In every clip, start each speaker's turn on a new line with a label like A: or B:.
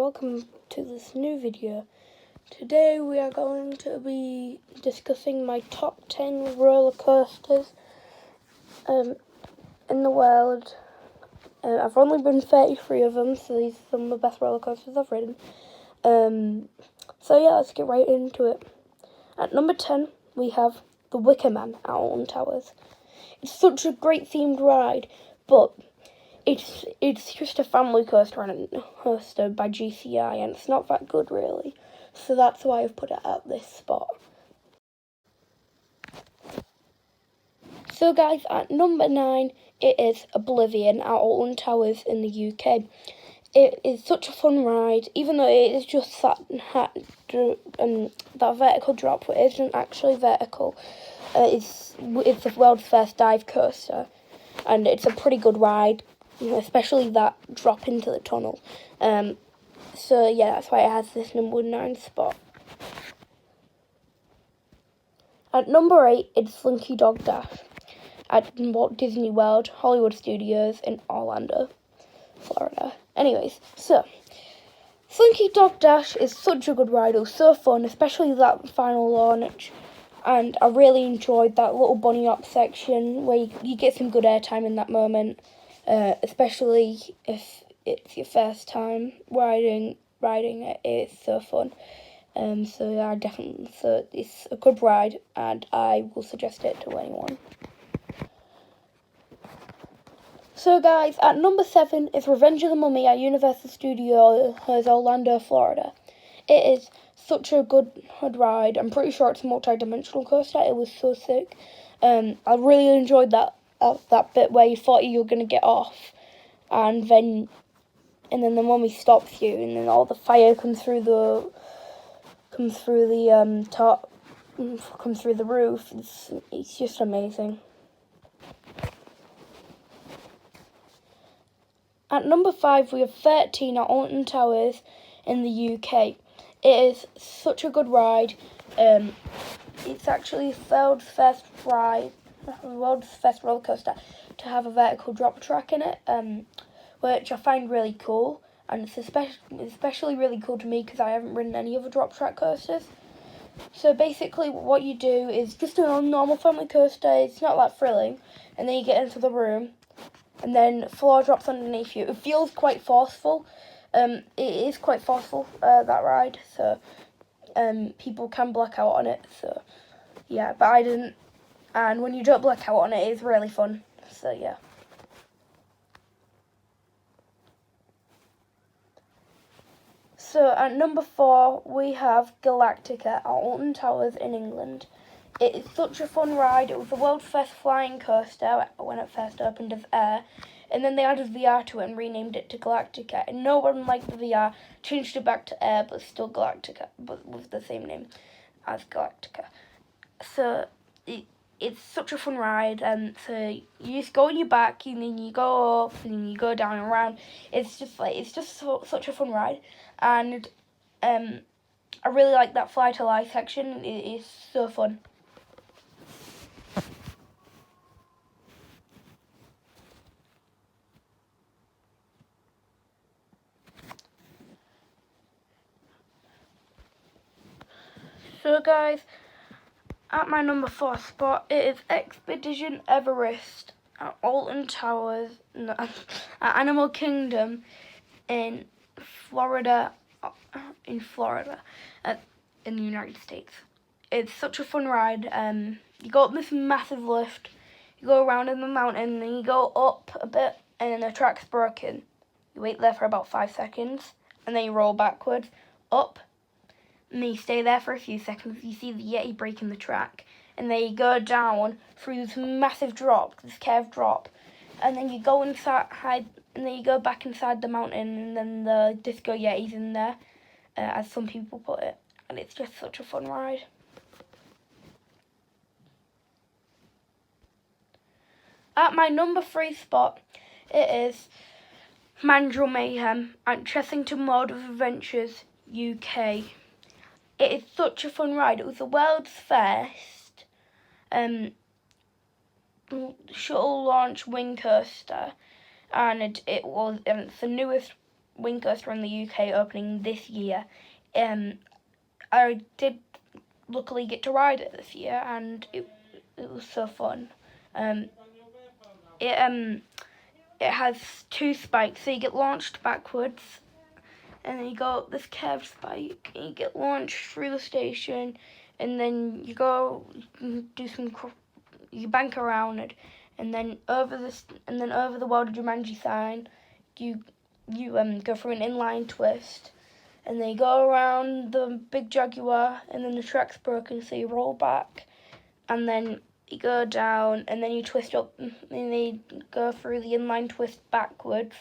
A: welcome to this new video. Today we are going to be discussing my top 10 roller coasters in the world. I've only been 33 of them, so these are some of the best roller coasters I've ridden. So yeah, let's get right into it. At number 10 we have the Wicker Man at Alton Towers. It's such a great themed ride, but it's just a family coaster and hosted by GCI, and it's not that good really. So that's why I've put it at this spot. So guys, at number 9 it is Oblivion at Alton Towers in the UK. It is such a fun ride, even though it is just that vertical drop, but it isn't actually vertical. It's the world's first dive coaster, and it's a pretty good ride, especially that drop into the tunnel. So yeah, that's why it has this number 9 spot. At number 8, it's Slinky Dog Dash at Walt Disney World Hollywood Studios in Orlando, Florida. Anyways, so Slinky Dog Dash is such a good ride. It was so fun, especially that final launch. And I really enjoyed that little bunny hop section where you get some good airtime in that moment, especially if it's your first time riding it. It's so fun. So yeah, so it's a good ride, and I will suggest it to anyone. So guys, at number 7 is Revenge of the Mummy at Universal Studios Orlando, Florida. It is such a good ride. I'm pretty sure it's a multi-dimensional coaster. It was so sick. I really enjoyed that bit where you thought you were going to get off, and then the mummy stops you, and then all the fire comes through the top, comes through the roof. It's just amazing. At number 5 we have 13 at Alton Towers in the UK. It is such a good ride. It's actually the world's first roller coaster to have a vertical drop track in it, which I find really cool. And it's especially really cool to me because I haven't ridden any other drop track coasters. So basically what you do is just a normal family coaster. It's not that thrilling. And then you get into the room, and then floor drops underneath you. It feels quite forceful. It is quite forceful, that ride. So people can black out on it. So yeah, but I didn't. And when you don't black out on it, it's really fun. So yeah. So at number 4 we have Galactica at Alton Towers in England. It is such a fun ride. It was the world's first flying coaster when it first opened as Air, and then they added VR to it and renamed it to Galactica. And no one liked the VR, changed it back to Air, but still Galactica, but with the same name as Galactica. So it's such a fun ride, and so you just go on your back, and then you go up, and then you go down and around. It's just such a fun ride, and I really like that Fly to Life section. It is so fun. So guys, at my number 4 spot, it is Expedition Everest at Alton Towers, at Animal Kingdom in Florida, in the United States. It's such a fun ride. You go up this massive lift, you go around in the mountain, then you go up a bit, and then the track's broken. You wait there for about 5 seconds, and then you roll backwards, up, and then you stay there for a few seconds. You see the Yeti breaking the track, and then you go down through this massive drop, this curved drop, and then you go inside, and then you go back inside the mountain, and then the Disco Yeti's in there, as some people put it, and it's just such a fun ride. At my number 3 spot, it is Mandrill Mayhem at Chessington World of Adventures, UK. It is such a fun ride. It was the world's first shuttle launch wing coaster, and it's the newest wing coaster in the UK opening this year. I did luckily get to ride it this year, and it was so fun. It has 2 spikes, so you get launched backwards, and then you go up this curved spike, and you get launched through the station, and then you go do you bank around it, and then over the World of Jumanji sign, you go through an inline twist, and then you go around the big Jaguar, and then the track's broken, so you roll back, and then you go down, and then you twist up, and then you go through the inline twist backwards,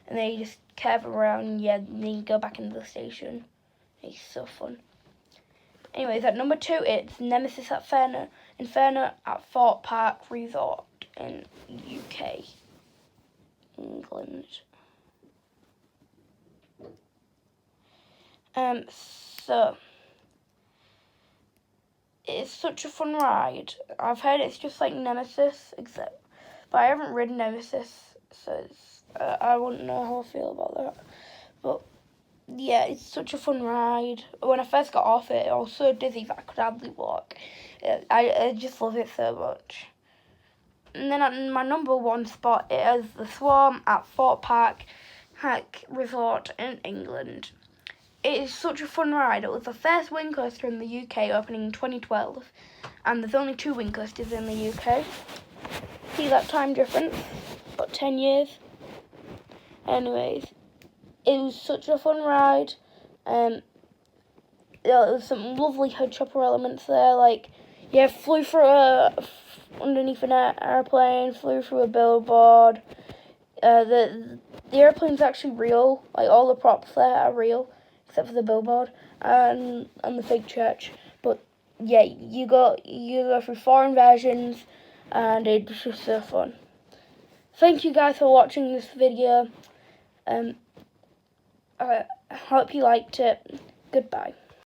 A: and then you just curve around, and then you go back into the station. It's so fun. Anyways, at number 2, it's Nemesis Inferno at Thorpe Park Resort in UK, England. So it's such a fun ride. I've heard it's just like Nemesis, but I haven't ridden Nemesis, so I wouldn't know how I feel about that. But yeah, it's such a fun ride. When I first got off it, I was so dizzy that I could hardly walk. I just love it so much. And then at my number 1 spot is the Swarm at Thorpe Park Resort in England. It is such a fun ride. It was the first wing coaster in the UK, opening in 2012, and there's only 2 wing coasters in the UK. See that time difference? About 10 years. Anyways, it was such a fun ride. There was some lovely head chopper elements there, like flew through underneath an airplane, flew through a billboard. The airplane's actually real. Like all the props there are real, except for the billboard and the fake church. But yeah, you go through 4 inversions, and it's just so fun. Thank you guys for watching this video. I hope you liked it. Goodbye.